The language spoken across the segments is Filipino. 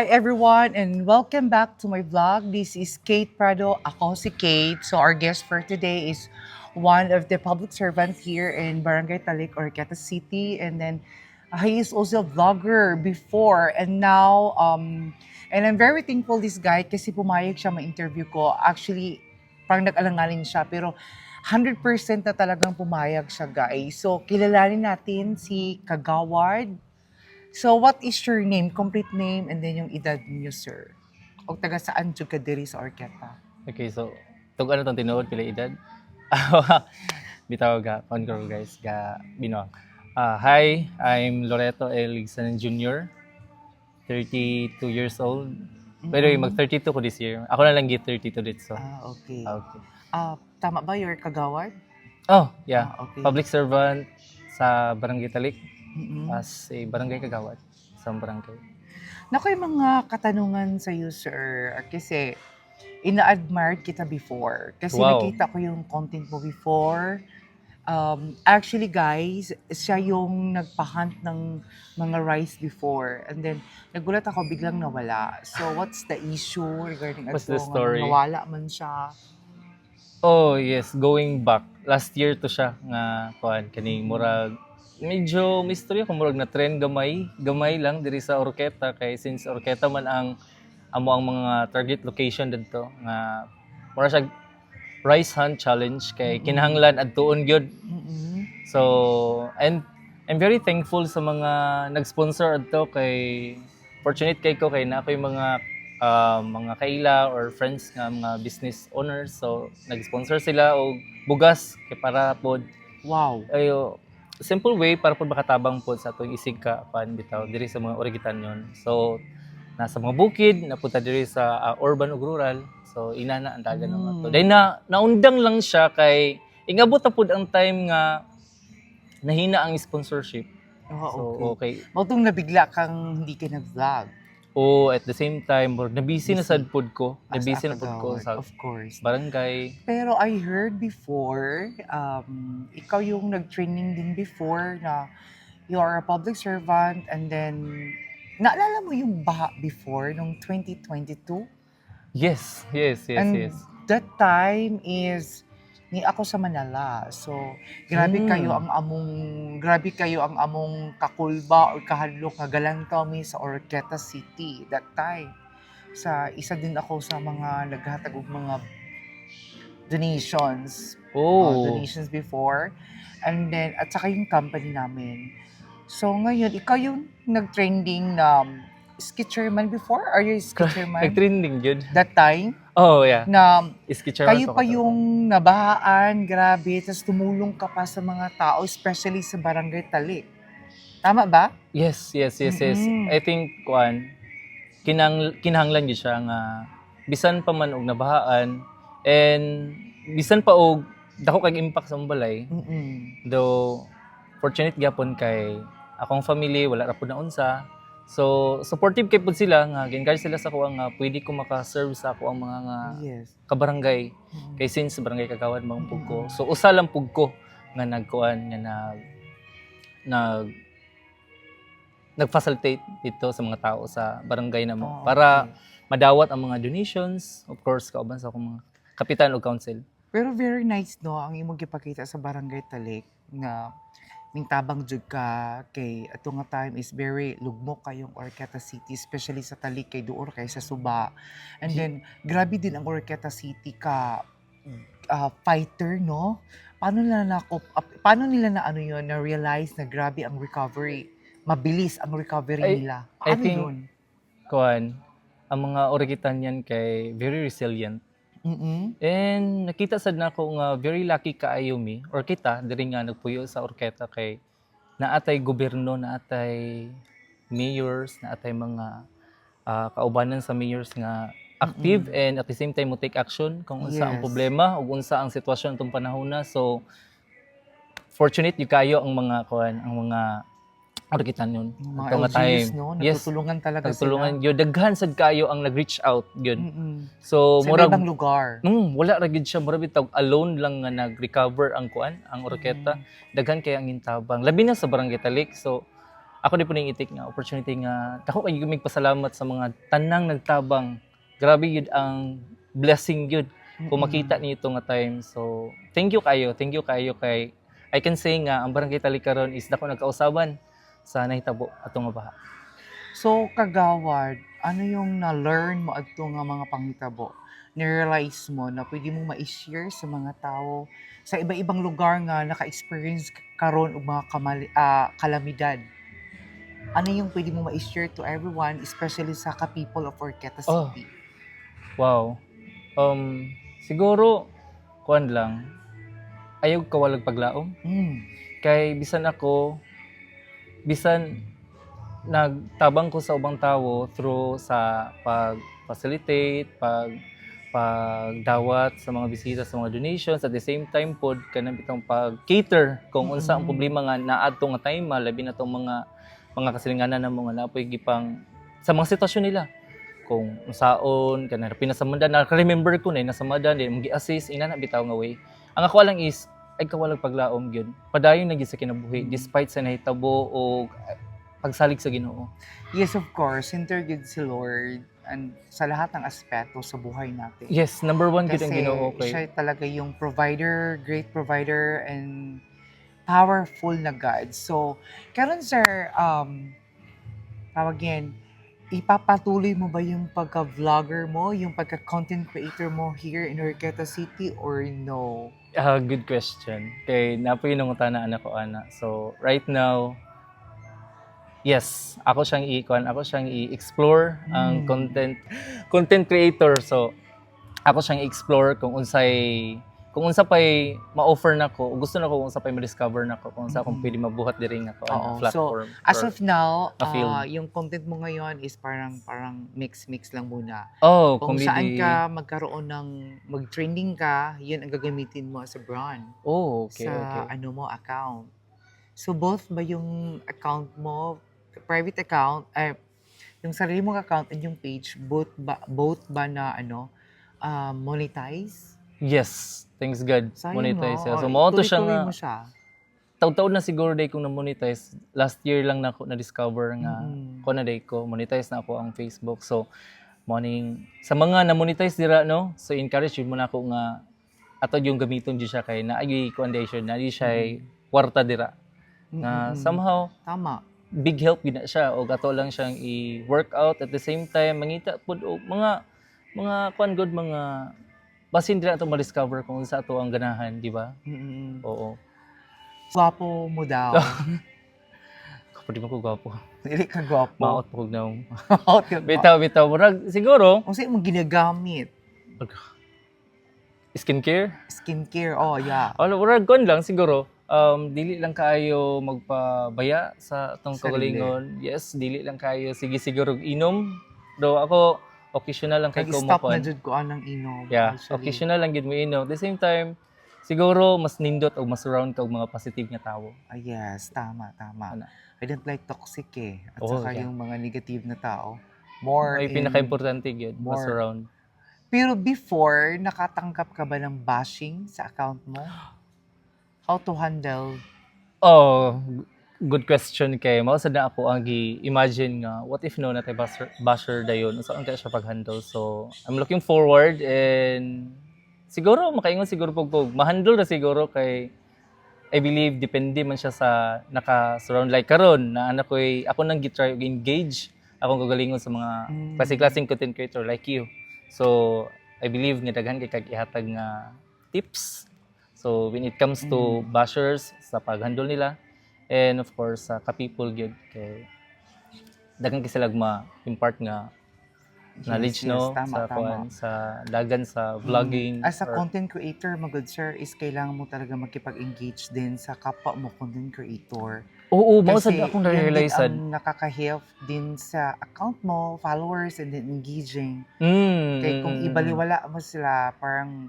Hi everyone and welcome back to my vlog. This is Kate Prado. Ako si Kate. So our guest for today is one of the public servants here in Barangay Talik, Orqueta City. And then he is also a vlogger before and now and I'm very thankful this guy kasi pumayag siya ma-interview ko. Actually, parang nag-alanganin siya pero 100% na talagang pumayag siya guys. So kilalanin natin si Kagawad. So, what is your name, complete name, and then yung edad niyo, sir? O taga saan jud ka diri sa Orqueta? Okay, so tug ano tong tinuod pila edad? Bitaw ga on ko guys ga binuang. Hi, I'm Loreto L. Ligsanan Jr., 32 years old. Pero mag 32 ko this year. Ako na lang git 32 dito. Okay. Okay. Tama ba your kagawad? Oh, yeah. Okay. Public servant sa Barangay Talik Mm-mm. as a barangay kagawad sa barangay. Nakoy mga katanungan sa iyo, sir. Kasi ina-admire kita before. Kasi Wow. nakita ko yung content mo before. Actually, guys, siya yung nagpa-hunt ng mga rice before. And then, nagulat ako, biglang nawala. So, what's the issue regarding What's ato the nga story? nawala man siya? Oh, yes, going back. Last year to siya nga kuan kani murag medyo mystery ko murag na trend gamay lang diri sa Orqueta kay since Orqueta man ang amo ang mga target location didto nga mura siya rice hunt challenge kay kinahanglan adtuon gyud. Mm-mm. So, and I'm very thankful sa mga nag-sponsor adto kay fortunate kay ko kay na ako'y mga kaila or friends nga mga business owners, so nag-sponsor sila og bugas kay para pod Wow. ayo simple way para pod makatabang pod sa atong isig ka pan bitaw diri sa mga origitanyon. So nasa mga bukid napunta diri sa urban ug rural, so inana ang dagan ng ato. Dahil naundang lang siya kay ingabot na pod ang time nga nahina ang sponsorship. So okay. Mautong nabigla kang hindi ka nag-vlog. O at the same time, nabisi na Busy. sad pod ko. As Nabisi a na pod ko kagawad, sa of course. barangay. Pero I heard before, ikaw yung nag-training din before na you are a public servant and then, naalala mo yung baha before, nung 2022? Yes. And that time is ni ako sa Manila. So, grabe kayo ang among kakulba or kahadlok nga galantaw mi sa Orqueta City that time. Sa isa din ako sa mga naghatag og mga donations. Donations before. And then, at saka yung company namin. So, ngayon, ikaw yung nag-trending na ski chairman before? Are you a ski chairman? Nag-trending jud. That time? Oh, yeah. Na Ski chairman kayo pa yung nabahaan, grabe, tapos tumulong ka pa sa mga tao, especially sa Barangay Talik. Tama ba? Yes. Mm-mm. I think kinahanglan gyud siya nga bisan pa man og nabahaan and bisan pa og dako kay impact sa balay. Mm-mm. Though fortunate gyapon kay akong family wala ra pud na unsa. So supportive kay pud sila nga gi-encourage sila sa ako nga pwede ko maka-serve sa ako ang mga nga Yes. kabarangay. Kay since barangay Kagawad mang pug ko. So usa lang pug ko nga nagkuan nga nag-facilitate dito sa mga tao sa barangay namo para madawat ang mga donations, of course kauban sa akong mga kapitan o council. Pero very nice, no, ang imong gipakita sa Barangay Talik na tabang jud ka kay ato nga time is very lugmok kayong Orqueta City, especially sa Talik kay duor kay sa Suba. And then grabe din ang Orqueta City ka fighter, no? Paano nila na ano yun, na realize na grabe ang recovery, mabilis ang recovery nila? I Paano think yun? kuan ang mga Origitanyan kay very resilient. Mm-mm. And nakita sad nako nga very lucky kaayo mi or kita diri nga nagpuyo sa Orqueta kay naatay gobyerno, naatay mayors, naatay mga kaubanan sa mayors nga active and at the same time mo take action kung unsa ang Yes. problema ug unsa ang sitwasyon tong panahona. So fortunate yung kayo ang mga kuan, ang mga Origitanyon. Yung mga Ito nga LGUs, time. no? Yes. Nagtutulungan talaga Nagtulungan sila. yun. Daghan sad kayo ang nag-reach out yun. Mm-mm. So, Sa ibang lugar. wala ra gid siya, mura bitag alone lang nga nag-recover ang kuan, ang Orqueta. Daghan kay ang intabang. Labi na sa Barangay Talik. So, ako di po ning itik nga opportunity nga dako kay mig pasalamat sa mga tanang nagtabang. Grabe yun ang blessing yun kung makita nito nga time. So, thank you kayo kay I can say nga ang Barangay Talikaron is dako nagkausaban sa nahitabo atong nga baha. So, kagawad, ano yung na-learn mo adto nga mga panghitabo? Ni-realize mo na pwede mong ma-share sa mga tao sa iba-ibang lugar nga naka-experience karon og mga kalamidad. Ano yung pwede mong ma-share to everyone, especially sa ka-people of Orqueta Oh, City? wow. Siguro kuan lang ayaw kawalag paglaom Mm. kay bisan nagtabang ko sa ubang tawo through sa pag-facilitate, pagdawat sa mga bisita sa mga donations at the same time pod kanang bitong pag-cater kung unsa ang problema nga naadto nga time labi na tong mga kasilinganan ng mga napoy gipang sa mga sitwasyon nila kung unsaon kanang pinasamadan na remember ko na nasamadan din gi-assist ina na bitaw nga way ang ako lang is ay kawalag paglaom gyud padayon na gyud sa kinabuhi despite sa nahitabo o pagsalig sa Ginoo. Yes, of course. Hintergid si Lord and sa lahat ng aspeto sa buhay natin. Yes, number one gyud ang Kasi Ginoo kay. siya talaga yung provider, great provider, and powerful na God. So, karon sir, tawagin, ipapatuloy mo ba yung pagka-vlogger mo, yung pagka-content creator mo here in Orqueta City or no? Good question. Kay napoy nangutana anak ko ana. So, right now, yes, ako siyang i-explore ang content creator. So, ako siyang i-explore kung unsa pay ma-offer nako, gusto nako kung unsa pay ma-discover nako, kung unsa akong pwede mabuhat diri nga Oo. So, platform. as or- of now, a field. yung content mo ngayon is parang mix lang muna. oh, Kung saan comedy. ka magkaroon ng mag-trending ka, yun ang gagamitin mo as a brand Oh, okay, sa okay. account. So both ba yung account mo, private account, yung sarili mong account and yung page, both ba na monetize? Yes, thanks God. Sayang Monetize siya. no? So, mao to siya Tuloy-tuloy nga mo siya. taon-taon na siguro day kong na-monetize. Last year lang na ako na-discover nga Mm-mm. ko na day ko monetize na ako ang Facebook. So, morning sa mga na-monetize dira no. So, encourage yun mo na ako nga ato yung gamiton di siya kay naagi condition na di siya kwarta dira. Na Mm-mm. somehow Tama. big help gid na siya o ato lang siyang i-workout at the same time mangita pud og mga kuan good mga basin dira ato ma-discover kung sa ato ang ganahan, di ba? Mm-mm. Oo. Gwapo mo daw. Kapag di mo ko gwapo. Dili ka gwapo. Maot po na. Out ka Bitaw. Murag, siguro, Kung saan mo ginagamit? skincare. Skincare, oh yeah. Murag, kon lang siguro. Dili lang kayo magpabaya sa atong Sarili. kagalingon. Yes, dili lang kayo. Sige, siguro inom. Do ako, occasional lang kay ko mo Kag-stop na jud ko anang inom. Yeah, actually. occasional lang gid mo inom. At the same time, siguro mas nindot o mas surround ka og mga positive nga tawo. Ah, yes, tama. Ano? I don't like toxic eh. At Oh, saka yeah. yung mga negative na tao. More Ay in... pinaka-importante gyud, mas more. surround. Pero before, nakatanggap ka ba ng bashing sa account mo? How to handle? Oh, good question kay mao sad na ako ang gi-imagine nga what if no natay basher dayon unsa ang kaya siya pag-handle. So, I'm looking forward and siguro makaingon siguro pug ma-handle na siguro kay I believe depende man siya sa naka-surround like karon na anak ko'y ako nang gitry og engage akong kagalingon sa mga klaseng content creator like you. So, I believe nga daghan kay kag ihatag nga tips. So, when it comes to bashers sa pag-handle nila and of course sa ka-people gyud kay daghan kay sila ma-impart nga knowledge no tama. sa dagan sa vlogging As a or- content creator, my good sir, is kailangan mo talaga makipag-engage din sa kapwa mo content creator. Oo, mao sad Kasi akong yun din na-realize sad. ang nakaka-help din sa account mo, followers, and then engaging. Kaya kung ibaliwala mo sila, parang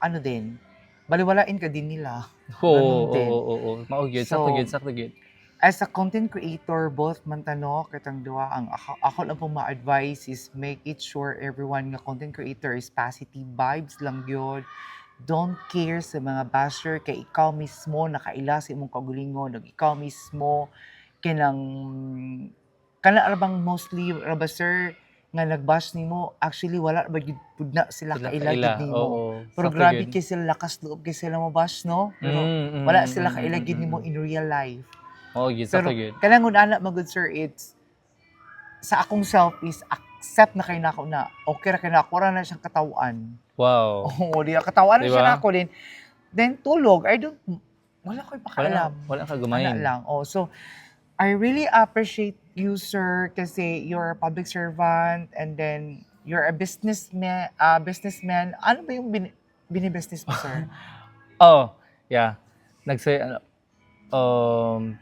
ano din, baliwalain ka din nila. ganun din. Oo. Mao gyud, So, sakto gyud. As a content creator, both mantano, katang duwa, ang ako lang pong ma-advise is make it sure everyone nga content creator is positive vibes lang yun. Don't care sa mga basher kay ikaw mismo nakaila sa imong kagulingon, ikaw mismo kinang kana ra bang mostly ra ba sir nga nag-bash nimo actually wala ba gyud pud na sila Sila kaila kaila, gyud nimo. oo. Pero Sakto grabe gyud. kay sila lakas loob kay sila mo bash no. Pero Mm, wala mm, sila mm, kaila mm, gyud nimo mm. in real life. Oo gyud, sakto Pero gyud. kanang ana magud sir it's sa akong self is accept na kay nako na okay ra kay nako ra na siyang katawan. Wow. Oo, di katawan na 'Di siya ba? nako din. Then tulog, I don't wala ko'y Wala pakialam. wala ka Ana gamayin. lang. Oh, so I really appreciate you, sir, kasi you're a public servant and then you're a businessman. Ano ba yung bini-business mo, sir? Oh, yeah. Nagse ano, um,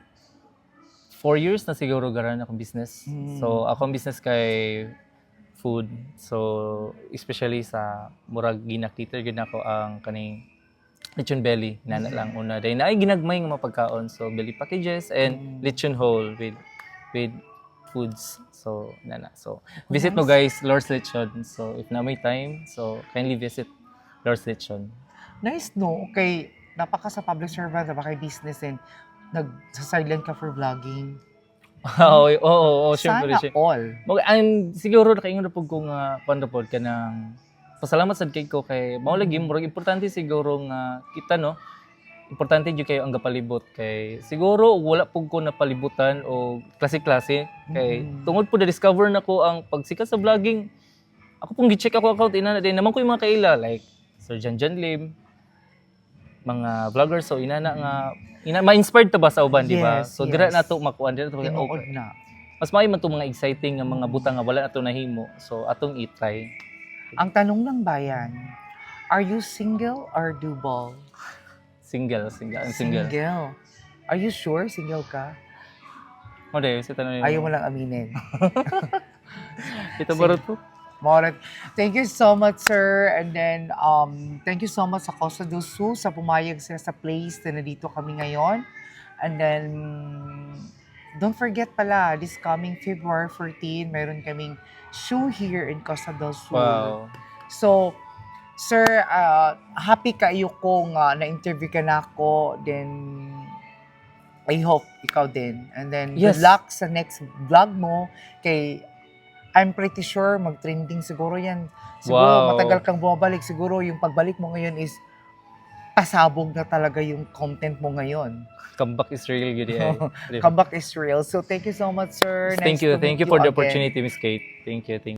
4 years na siguro garan akong business. So, akong business kay food. So, especially sa murag ginakiter gid nako ang kaning lechon belly nana lang una day na ay ginagmay nga mga pagkaon. So, belly packages and lechon whole with foods. So, nana. So, visit mo guys Lord's Lechon. So, if na may time, so kindly visit Lord's Lechon. Nice, no? Okay, napaka sa public servant, napaka business and nag-silent ka for vlogging. Oo, oo, syempre. Sana all. And siguro nakaingon na po ko nga pandapod ka ng pasalamat sad kay ko kay mao lagi murag importante siguro nga kita no. Importante jud kayo ang gapalibot kay siguro wala pug ko napalibutan o klase-klase kay tungod po na discover na ko ang pagsikat sa vlogging. Ako pong gi-check ako account ina na din naman ko yung mga kaila like Sir Jan Lim, mga vloggers so ma-inspired ta ba sa uban di ba? Yes, So dira yes. na to makuan dira to Tinuod okay. na. Mas maayo man to mga exciting nga mga butang nga wala na to nahimo. So atong i-try. Ang tanong ng bayan, are you single or double? Single. Are you sure single ka? O de, sa tanong Ayaw mo lang aminin. Ito ba to? Morat. Thank you so much, sir. And then, thank you so much sa Costa del Sur sa pumayag sila sa place na nandito kami ngayon. And then, don't forget pala, this coming February 14, mayroon kaming show here in Costa del Sur. Wow. So, sir, happy kayo kung na-interview ka na ako. Then, I hope ikaw din. And then, Yes. good luck sa next vlog mo. Kay, I'm pretty sure mag-trending siguro yan. Siguro Wow. matagal kang bumabalik. Siguro yung pagbalik mo ngayon is pasabog na talaga yung content mo ngayon. Comeback is real good eh. Comeback is real. So, thank you so much, sir. Thank Nice you. to Thank meet you for the again. opportunity, Miss Kate. Thank you.